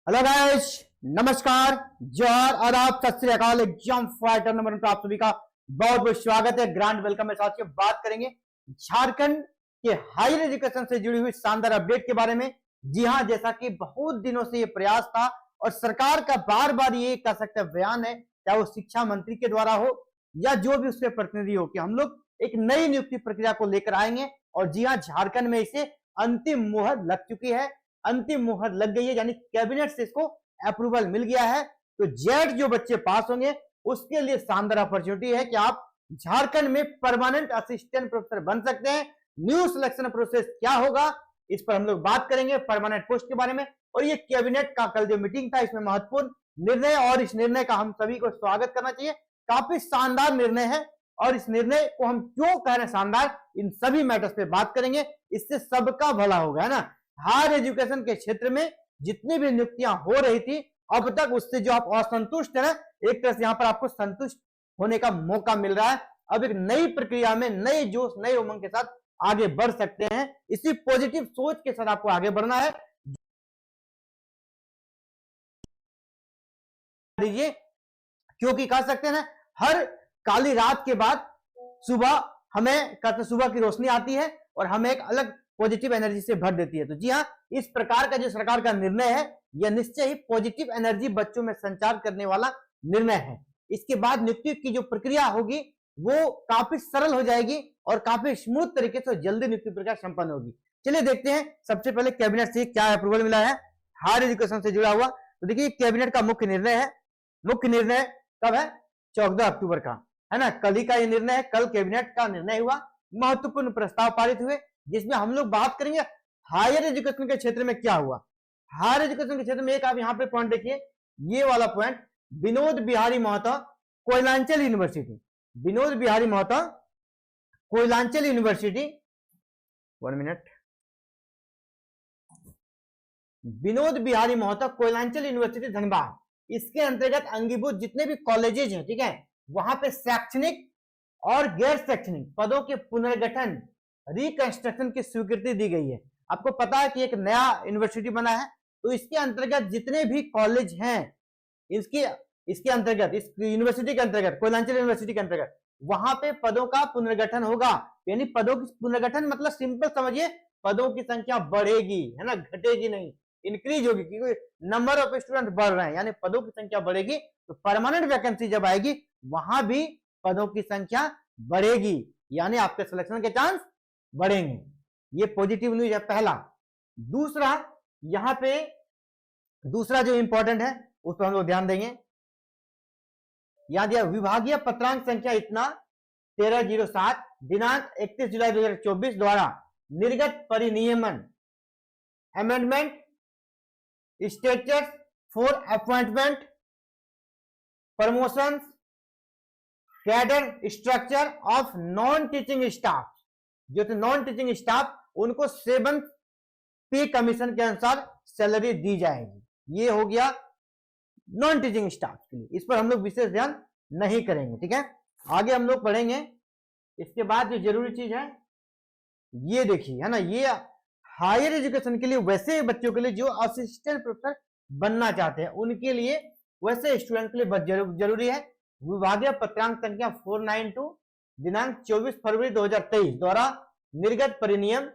Hello guys, नमस्कार, जोहार, आदाब, सत श्री अकाल। एग्जाम फाइटर नंबर पर आप सभी का बहुत बहुत स्वागत है, ग्रैंड वेलकम है। साथियों, बात करेंगे झारखंड के हायर एजुकेशन से जुड़ी हुई शानदार अपडेट के बारे में। जी हां, जैसा कि बहुत दिनों से ये प्रयास था और सरकार का बार बार ये कह सकते हैं बयान है, चाहे वो शिक्षा मंत्री के द्वारा हो या जो भी उसके प्रतिनिधि हो, कि हम लोग एक नई नियुक्ति प्रक्रिया को लेकर आएंगे। और जी हाँ, झारखंड में इसे अंतिम मुहर लग चुकी है, अंतिम मुहर लग गई है, यानी कैबिनेट से इसको अप्रूवल मिल गया है। तो जेट जो बच्चे पास होंगे उसके लिए शानदार अपॉर्चुनिटी है कि आप झारखंड में परमानेंट असिस्टेंट प्रोफेसर बन सकते हैं। न्यू सिलेक्शन प्रोसेस क्या होगा, इस पर हम लोग बात करेंगे, परमानेंट पोस्ट के बारे में। और ये कैबिनेट का कल जो मीटिंग था, इसमें महत्वपूर्ण निर्णय, और इस निर्णय का हम सभी को स्वागत करना चाहिए। काफी शानदार निर्णय है, और इस निर्णय को हम क्यों कह रहे हैं शानदार, इन सभी मैटर्स पे बात करेंगे। इससे सबका भला होगा, है ना। हायर एजुकेशन के क्षेत्र में जितनी भी नियुक्तियां हो रही थी अब तक, उससे जो आप असंतुष्ट है ना, एक तरह से यहां पर आपको संतुष्ट होने का मौका मिल रहा है। अब एक नई प्रक्रिया में नए जोश, नए उमंग के साथ आगे बढ़ सकते हैं। इसी पॉजिटिव सोच के साथ आपको आगे बढ़ना है। दीजिए, क्योंकि कह सकते हैं ना, हर काली रात के बाद सुबह हमें कहते सुबह की रोशनी आती है और हमें एक अलग पॉजिटिव एनर्जी से भर देती है। तो जी हाँ, इस प्रकार का जो सरकार का निर्णय है, यह निश्चय ही पॉजिटिव एनर्जी बच्चों में संचार करने वाला निर्णय है। इसके बाद नियुक्ति की जो प्रक्रिया होगी वो काफी सरल हो जाएगी और काफी स्मूथ तरीके से जल्दी नियुक्ति प्रक्रिया संपन्न होगी। चलिए देखते हैं सबसे पहले कैबिनेट से क्या अप्रूवल मिला है हायर एजुकेशन से जुड़ा हुआ। तो देखिए, कैबिनेट का मुख्य निर्णय है, मुख्य निर्णय कब है, 14 अक्टूबर का, है ना। कल ही का ये निर्णय है, कल कैबिनेट का निर्णय हुआ, महत्वपूर्ण प्रस्ताव पारित हुए, जिसमें हम लोग बात करेंगे हायर एजुकेशन के क्षेत्र में क्या हुआ। हायर एजुकेशन के क्षेत्र में एक आप यहां पे पॉइंट देखिए, ये वाला point, Vinod Bihari Mahato Koyalanchal university, Vinod Bihari Mahato Koyalanchal university, 1 minute, Vinod Bihari Mahato Koyalanchal university Dhanbad, इसके अंतर्गत अंगीभूत जितने भी कॉलेजेज हैं, ठीक है, वहां पे शैक्षणिक और गैर शैक्षणिक पदों के पुनर्गठन, रिकंस्ट्रक्शन की स्वीकृति दी गई है। आपको पता है कि एक नया यूनिवर्सिटी बना है, तो इसके अंतर्गत जितने भी कॉलेज हैं, इसके अंतर्गत, इस यूनिवर्सिटी के अंतर्गत, कोयलांचल यूनिवर्सिटी के अंतर्गत, वहां पे पदों का पुनर्गठन होगा। यानी पदों की पुनर्गठन मतलब सिंपल समझिए, पदों की संख्या बढ़ेगी, है ना, घटेगी नहीं, इंक्रीज होगी, क्योंकि नंबर ऑफ स्टूडेंट बढ़ रहे हैं, यानी पदों की संख्या बढ़ेगी। तो परमानेंट वैकेंसी जब आएगी वहां भी पदों की संख्या बढ़ेगी, यानी आपके सिलेक्शन के चांस बढ़ेंगे। ये पॉजिटिव न्यूज है पहला। दूसरा, यहां पे दूसरा जो इंपॉर्टेंट है उस पर हम लोग ध्यान देंगे। याद दिया, विभागीय पत्रांक संख्या इतना 1307 दिनांक 31 जुलाई 2024 द्वारा निर्गत परिनियमन, amendment, status for appointment, promotions, cadre structure of non teaching staff, जो थे नॉन टीचिंग स्टाफ, उनको 7th पे कमीशन के अनुसार सैलरी दी जाएगी। ये हो गया नॉन टीचिंग स्टाफ के लिए, इस पर हम लोग विशेष ध्यान नहीं करेंगे, ठीक है। आगे हम लोग पढ़ेंगे। इसके बाद जो जरूरी चीज है ये देखिए, है ना, ये हायर एजुकेशन के लिए वैसे बच्चों के लिए जो असिस्टेंट प्रोफेसर बनना चाहते हैं, उनके लिए, वैसे स्टूडेंट के लिए बहुत जरूरी है। विभागीय पत्रांक संख्या 492 दिनांक 24 फरवरी 2023 द्वारा निर्गत परिनियम,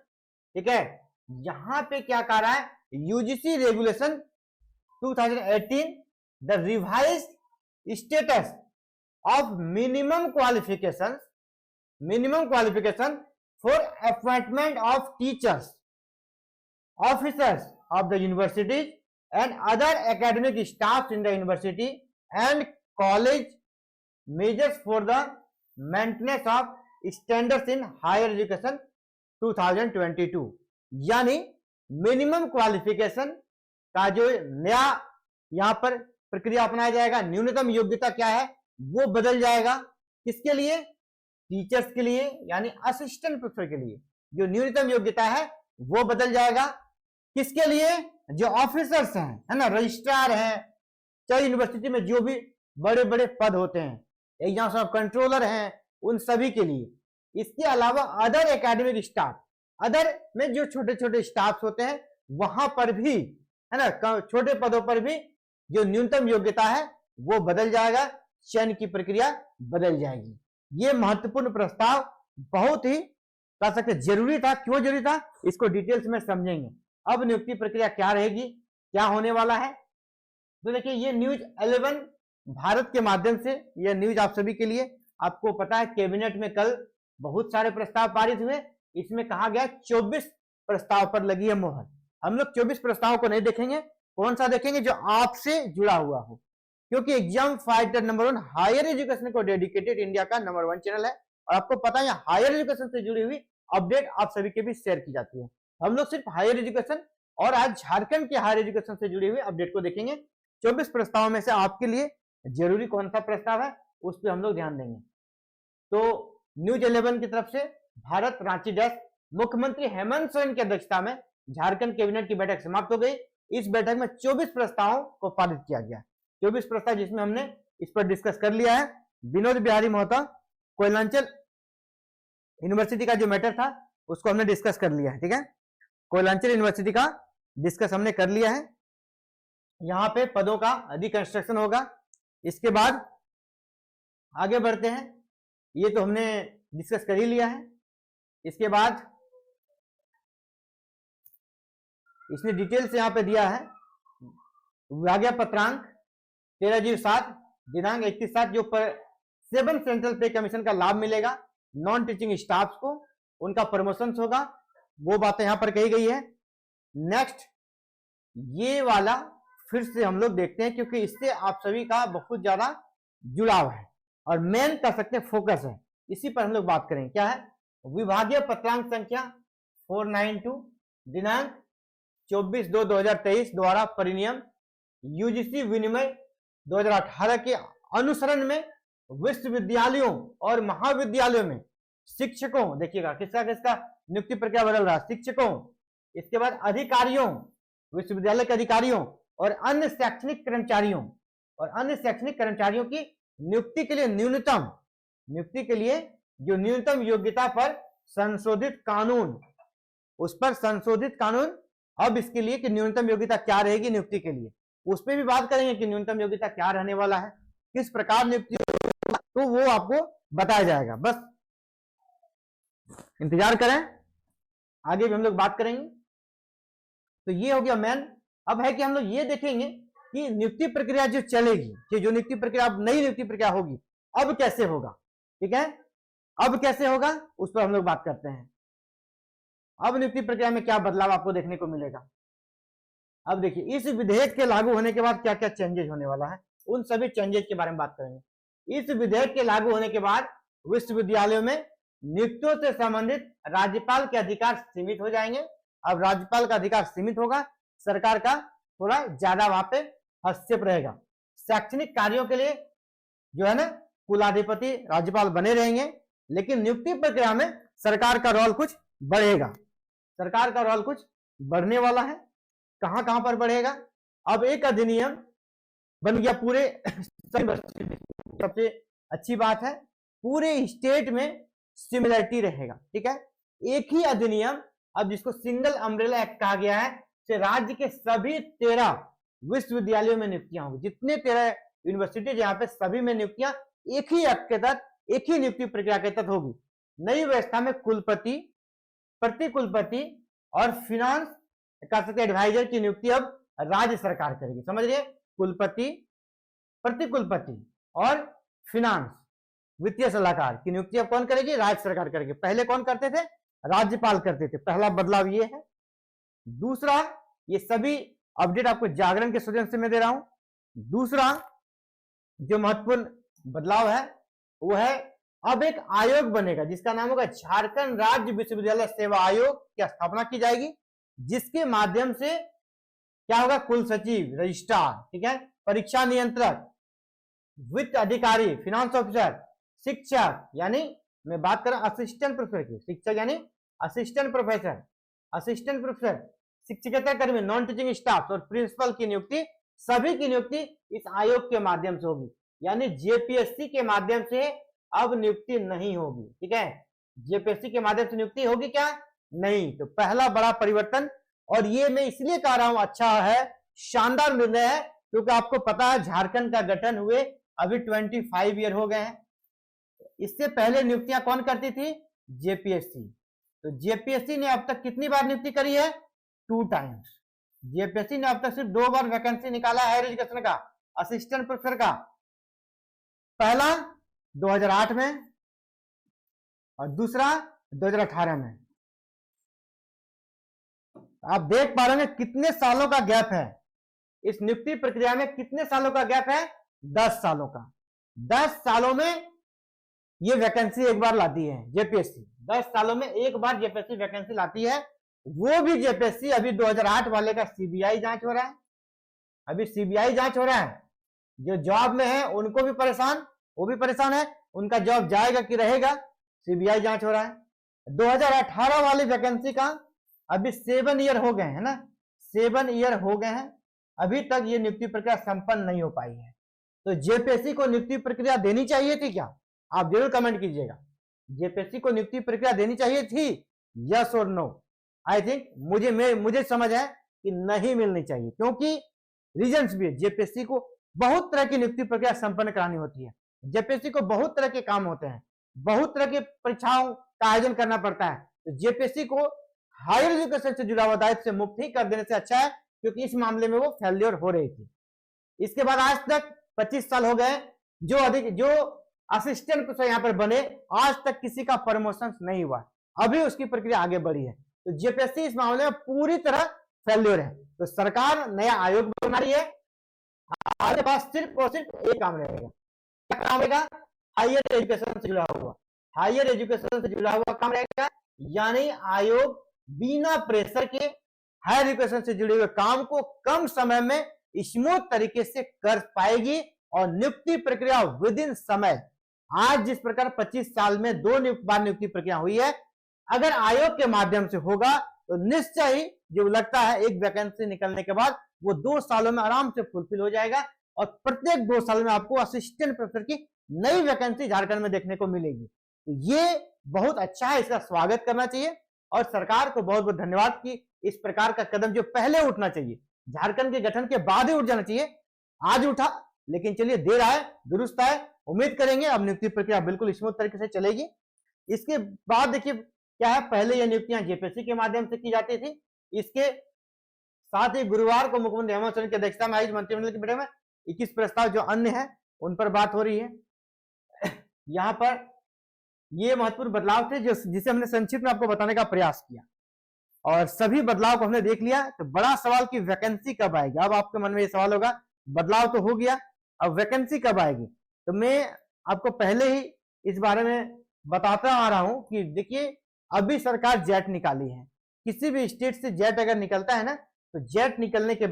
ठीक है। यहां पे क्या कह रहा है, UGC regulation 2018 the revised status of minimum qualification for appointment of teachers, officers of the universities and other academic staff in the university and college measures for the maintenance of standards in higher education 2022। यानी minimum qualification का जो नया यहां पर प्रक्रिया अपनाया जाएगा, न्यूनतम योग्यता क्या है वो बदल जाएगा। किसके लिए, टीचर्स के लिए, यानी असिस्टेंट प्रोफेसर के लिए जो न्यूनतम योग्यता है वो बदल जाएगा। किसके लिए, जो ऑफिसर्स हैं, है ना, रजिस्ट्रार हैं, चाहे यूनिवर्सिटी में जो भी बड़े बड़े पद होते हैं, एग्जाम्स ऑफ कंट्रोलर हैं, उन सभी के लिए। इसके अलावा अदर एकेडमिक स्टाफ, अदर में जो छोटे छोटे स्टाफ होते हैं वहां पर भी है ना, छोटे पदों पर भी जो न्यूनतम योग्यता है वो बदल जाएगा, चयन की प्रक्रिया बदल जाएगी। ये महत्वपूर्ण प्रस्ताव बहुत ही कह सकते जरूरी था। क्यों जरूरी था, इसको डिटेल्स में समझेंगे। अब नियुक्ति प्रक्रिया क्या रहेगी, क्या होने वाला है, तो देखिए ये न्यूज 11 भारत के माध्यम से यह न्यूज आप सभी के लिए। आपको पता है कैबिनेट में कल बहुत सारे प्रस्ताव पारित हुए, इसमें कहा गया 24 प्रस्ताव पर लगी है मोहर। हम लोग 24 प्रस्तावों को नहीं देखेंगे, कौन सा देखेंगे, जो आपसे जुड़ा हुआ हो, क्योंकि exam fighter number 1 higher education को डेडिकेटेड इंडिया का नंबर 1 चैनल है। और आपको पता है हायर एजुकेशन से जुड़ी हुई अपडेट आप सभी के बीच शेयर की जाती है। हम लोग सिर्फ हायर एजुकेशन और आज झारखंड के हायर एजुकेशन से जुड़ी हुई अपडेट को देखेंगे। 24 प्रस्तावों में से आपके लिए जरूरी कौन सा प्रस्ताव है उस पर हम लोग ध्यान देंगे। तो न्यूज 11 की तरफ से भारत रांची 10 मुख्यमंत्री हेमंत सोरेन की अध्यक्षता में झारखंड कैबिनेट की बैठक समाप्त हो गई। इस बैठक में 24 प्रस्तावों को पारित किया गया। 24 प्रस्ताव जिसमें हमने इस पर डिस्कस कर लिया है। विनोद बिहारी महतो कोयलांचल यूनिवर्सिटी का जो मैटर था उसको हमने डिस्कस कर लिया है, ठीक है। कोयलांचल यूनिवर्सिटी का डिस्कस हमने कर लिया है। यहां पे पदों का रिकंस्ट्रक्शन होगा। इसके बाद आगे बढ़ते हैं, ये तो हमने डिस्कस कर ही लिया है। इसके बाद इसने डिटेल्स यहां पे दिया है। विभागीय पत्रांक 13/7 दिनांक 31/7 जो 7 सेंट्रल पे कमीशन का लाभ मिलेगा नॉन टीचिंग स्टाफ को, उनका प्रमोशन होगा, वो बातें यहां पर कही गई है। नेक्स्ट ये वाला फिर से हम लोग देखते हैं क्योंकि इससे आप सभी का बहुत ज्यादा जुड़ाव है और मेन कर सकते हैं फोकस है, इसी पर हम लोग बात करेंगे। क्या है, विभागीय पत्रांक संख्या 492 दिनांक 24/2/2023 द्वारा परिनियम यूजीसी विनिमय 2018 के अनुसरण में विश्वविद्यालयों और महाविद्यालयों में शिक्षकों, देखिएगा किसका किसका नियुक्ति प्रक्रिया बदल रहा है, शिक्षकों, इसके बाद अधिकारियों, विश्वविद्यालय के अधिकारियों और अन्य शैक्षणिक कर्मचारियों की नियुक्ति के लिए न्यूनतम योग्यता पर संशोधित कानून, उस पर संशोधित कानून। अब इसके लिए कि न्यूनतम योग्यता क्या रहेगी नियुक्ति के लिए, उस पर भी बात करेंगे कि न्यूनतम योग्यता क्या रहने वाला है, किस प्रकार नियुक्ति, तो वो आपको बताया जाएगा। बस इंतजार करें, आगे भी हम लोग बात करेंगे। तो ये हो गया मेन। अब है कि हम लोग ये देखेंगे कि नियुक्ति प्रक्रिया जो चलेगी, कि जो नियुक्ति प्रक्रिया, अब नई नियुक्ति प्रक्रिया होगी, अब कैसे होगा, ठीक है, अब कैसे होगा उस पर हम लोग बात करते हैं। अब नियुक्ति प्रक्रिया में क्या बदलाव आपको देखने को मिलेगा। अब देखिए इस विधेयक के लागू होने के बाद क्या क्या चेंजेस होने वाला है, उन सभी चेंजेस के बारे में बात करेंगे। इस विधेयक के लागू होने के बाद विश्वविद्यालयों में नियुक्तियों से संबंधित राज्यपाल के अधिकार सीमित हो जाएंगे। अब राज्यपाल का अधिकार सीमित होगा, सरकार का थोड़ा ज्यादा वहां पे हस्तक्षेप रहेगा। शैक्षणिक कार्यों के लिए जो है ना कुलाधिपति राज्यपाल बने रहेंगे, लेकिन नियुक्ति प्रक्रिया में सरकार का रोल कुछ बढ़ेगा, सरकार का रोल कुछ बढ़ने वाला है। कहां कहां पर बढ़ेगा, अब एक अधिनियम बन गया पूरे सबसे अच्छी बात है, पूरे स्टेट में सिमिलरिटी रहेगा, ठीक है, एक ही अधिनियम। अब जिसको सिंगल अम्ब्रेला एक्ट कहा गया है, से राज्य के सभी 13 विश्वविद्यालयों में नियुक्तियां होंगी, जितने 13 यूनिवर्सिटी यहाँ पे सभी में नियुक्तियां एक ही एक्ट के तहत, एक ही नियुक्ति प्रक्रिया के तहत होगी। नई व्यवस्था में कुलपति, प्रतिकुलपति और फिनांस कर सकते एडवाइजर की नियुक्ति अब राज्य सरकार करेगी, समझ रहे, कुलपति, प्रतिकुलपति और फिनांस वित्तीय सलाहकार की नियुक्ति अब कौन करेगी, राज्य सरकार करेगी। पहले कौन करते थे, राज्यपाल करते थे। पहला बदलाव ये है। दूसरा, ये सभी अपडेट आपको जागरण के सदन से मैं दे रहा हूं। दूसरा जो महत्वपूर्ण बदलाव है वो है अब एक आयोग बनेगा जिसका नाम होगा झारखंड राज्य विश्वविद्यालय सेवा आयोग की स्थापना की जाएगी, जिसके माध्यम से क्या होगा, कुल सचिव, रजिस्ट्रार, ठीक है, परीक्षा नियंत्रक, वित्त अधिकारी, फिनांस ऑफिसर, शिक्षक यानी मैं बात कर रहा हूं असिस्टेंट प्रोफेसर की, शिक्षक यानी असिस्टेंट प्रोफेसर, शिक्षकेतर कर्मी, नॉन टीचिंग स्टाफ और प्रिंसिपल की नियुक्ति, सभी की नियुक्ति इस आयोग के माध्यम से होगी। यानी जेपीएससी के माध्यम से अब नियुक्ति नहीं होगी, ठीक है, जेपीएससी के माध्यम से नियुक्ति होगी क्या, नहीं। तो पहला बड़ा परिवर्तन, और ये मैं इसलिए कह रहा हूं अच्छा है शानदार निर्णय है, क्योंकि आपको पता है झारखंड का गठन हुए अभी 25 ईयर हो गए हैं। इससे पहले नियुक्तियां कौन करती थी? जेपीएससी। तो जेपीएससी ने अब तक कितनी बार नियुक्ति करी है? 2 टाइम्स। जेपीएससी ने अब तक सिर्फ 2 बार वैकेंसी निकाला है हायर एजुकेशन का, असिस्टेंट प्रोफेसर का। पहला 2008 में और दूसरा 2018 में। आप देख पा रहे हैं कितने सालों का गैप है इस नियुक्ति प्रक्रिया में। कितने सालों का गैप है? 10 सालों का। 10 सालों में ये वैकेंसी एक बार लाती है जेपीएससी। 10 सालों में एक बार जेपीएससी वैकेंसी लाती है। वो भी जेपीएससी अभी 2008 वाले का सीबीआई जांच हो रहा है। अभी सीबीआई जांच हो रहा है। जो जॉब में है उनको भी परेशान, वो भी परेशान है, उनका जॉब जाएगा कि रहेगा, सीबीआई जांच हो रहा है। 2018 वाली वैकेंसी का अभी 7 ईयर हो गए हैं ना, 7 ईयर हो गए हैं, अभी तक ये नियुक्ति प्रक्रिया संपन्न नहीं हो पाई है। तो जेपीएससी को नियुक्ति प्रक्रिया देनी चाहिए थी क्या? आप जरूर कमेंट कीजिएगा। जेपीएससी को नियुक्ति प्रक्रिया देनी चाहिए थी, यस और नो? आई थिंक मुझे समझ है कि नहीं मिलनी चाहिए, क्योंकि रीजंस भी है। जेपीएससी को बहुत तरह की नियुक्ति प्रक्रिया संपन्न करानी होती है। जेपीएससी को बहुत तरह के काम होते हैं, बहुत तरह की परीक्षाओं का आयोजन करना पड़ता है। तो जेपीएससी को हायर एजुकेशन से जुड़ा हुआ दायित्व से मुक्त ही कर देने से अच्छा है, क्योंकि इस मामले में वो फेल्योर हो रही थी। इसके बाद आज तक 25 साल हो गए, जो असिस्टेंट प्रोफेसर यहाँ पर बने, आज तक किसी का प्रमोशन नहीं हुआ। अभी उसकी प्रक्रिया आगे बढ़ी है। तो जेपीएससी इस मामले में पूरी तरह फेल्योर है। तो सरकार नया आयोग बना रही है। आपके पास सिर्फ और सिर्फ एक काम रहेगा। क्या काम रहेगा? हायर एजुकेशन से जुड़ा हुआ, हायर एजुकेशन से जुड़ा हुआ काम रहेगा। यानी आयोग बिना प्रेशर के हायर एजुकेशन से जुड़े हुए काम को कम समय में स्मूथ तरीके से कर पाएगी और नियुक्ति प्रक्रिया विद इन समय। आज जिस प्रकार 25 साल में 2 बार नियुक्ति प्रक्रिया हुई है, अगर आयोग के माध्यम से होगा तो निश्चय ही जो लगता है एक वैकेंसी निकलने के बाद वो 2 सालों में आराम से फुलफिल हो जाएगा और प्रत्येक 2 साल में आपको असिस्टेंट प्रोफेसर की नई वैकेंसी झारखंड में देखने को मिलेगी। तो ये बहुत अच्छा है, इसका स्वागत करना चाहिए और सरकार को बहुत बहुत धन्यवाद कि इस प्रकार का कदम जो पहले उठना चाहिए, झारखंड के गठन के बाद ही उठ जाना चाहिए, आज उठा। लेकिन चलिए, देर आए दुरुस्त आए। उम्मीद करेंगे अब नियुक्ति प्रक्रिया बिल्कुल स्मूथ तरीके से चलेगी। इसके बाद देखिए क्या है, पहले ये नियुक्तियां जेपीएससी के माध्यम से की जाती थी। इसके साथ ही गुरुवार को मुख्यमंत्री हेमंत सोरेन की अध्यक्षता में आई मंत्रिमंडल की बैठक में 21 प्रस्ताव जो अन्य है उन पर बात हो रही है। यहाँ पर ये महत्वपूर्ण बदलाव थे जिसे हमने संक्षिप्त में आपको बताने का प्रयास किया और सभी बदलाव को हमने देख लिया। तो बड़ा सवाल की वैकेंसी कब आएगी। अब आपके मन में ये सवाल होगा, बदलाव तो हो गया, अब वैकेंसी कब आएगी। तो मैं आपको पहले ही इस बारे में बताता आ रहा हूं कि देखिए, अभी सरकार जेट निकाली है। किसी भी स्टेट से जेट अगर निकलता है ना, तो जेट निकलने के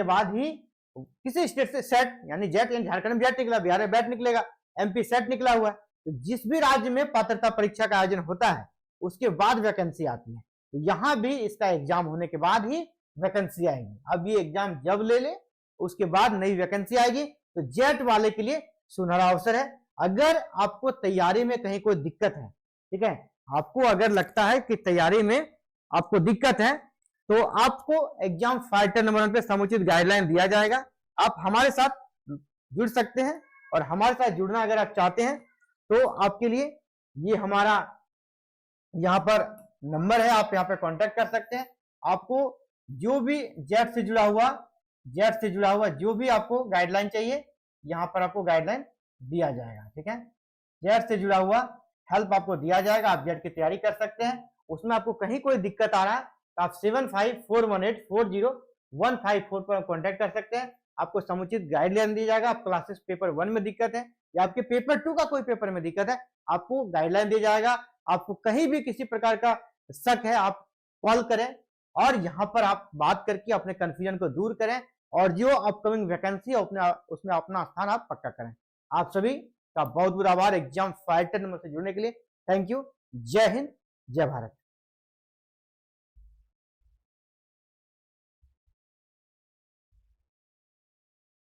बाद ही किसी स्टेट से सेट, यानी जेट, यानी झारखंड में जेट निकला, बिहार में बैट निकलेगा, एमपी सेट निकला हुआ है। तो जिस भी राज्य में पात्रता परीक्षा का आयोजन होता है उसके बाद वैकेंसी आती है। तो यहां भी इसका एग्जाम होने के बाद ही वैकेंसी आएगी। अब ये एग्जाम जब ले ले उसके बाद नई वैकेंसी आएगी। तो जेट वाले के लिए सुनहरा अवसर है। अगर आपको तैयारी में कहीं कोई दिक्कत है, ठीक है, आपको अगर लगता है कि तैयारी में आपको दिक्कत है, तो आपको एग्जाम फाइटर नंबर 1 पे समुचित गाइडलाइन दिया जाएगा। आप हमारे साथ जुड़ सकते हैं और हमारे साथ जुड़ना अगर आप चाहते हैं तो आपके लिए ये हमारा यहाँ पर नंबर है, आप यहाँ पे कांटेक्ट कर सकते हैं। आपको जो भी जेट से जुड़ा हुआ जो भी आपको गाइडलाइन चाहिए, यहाँ पर आपको गाइडलाइन दिया जाएगा। ठीक है, जेट से जुड़ा हुआ हेल्प आपको दिया जाएगा। आप जेट की तैयारी कर सकते हैं। उसमें आपको कहीं कोई दिक्कत आ रहा है तो आप 7541840154 पर कॉन्टेक्ट कर सकते हैं। आपको समुचित गाइडलाइन दी जाएगा। आप क्लासेस पेपर 1 में दिक्कत है या आपके पेपर 2 का कोई पेपर में दिक्कत है, आपको गाइडलाइन दिया जाएगा। आपको कहीं भी किसी प्रकार का शक है, आप कॉल करें और यहाँ पर आप बात करके अपने कंफ्यूजन को दूर करें और जो अपकमिंग वैकेंसी है उसमें अपना स्थान आप पक्का करें। आप सभी का बहुत बहुत आभार एग्जाम फाइटर नंबर से जुड़ने के लिए। Thank you. जय हिंद, जय भारत।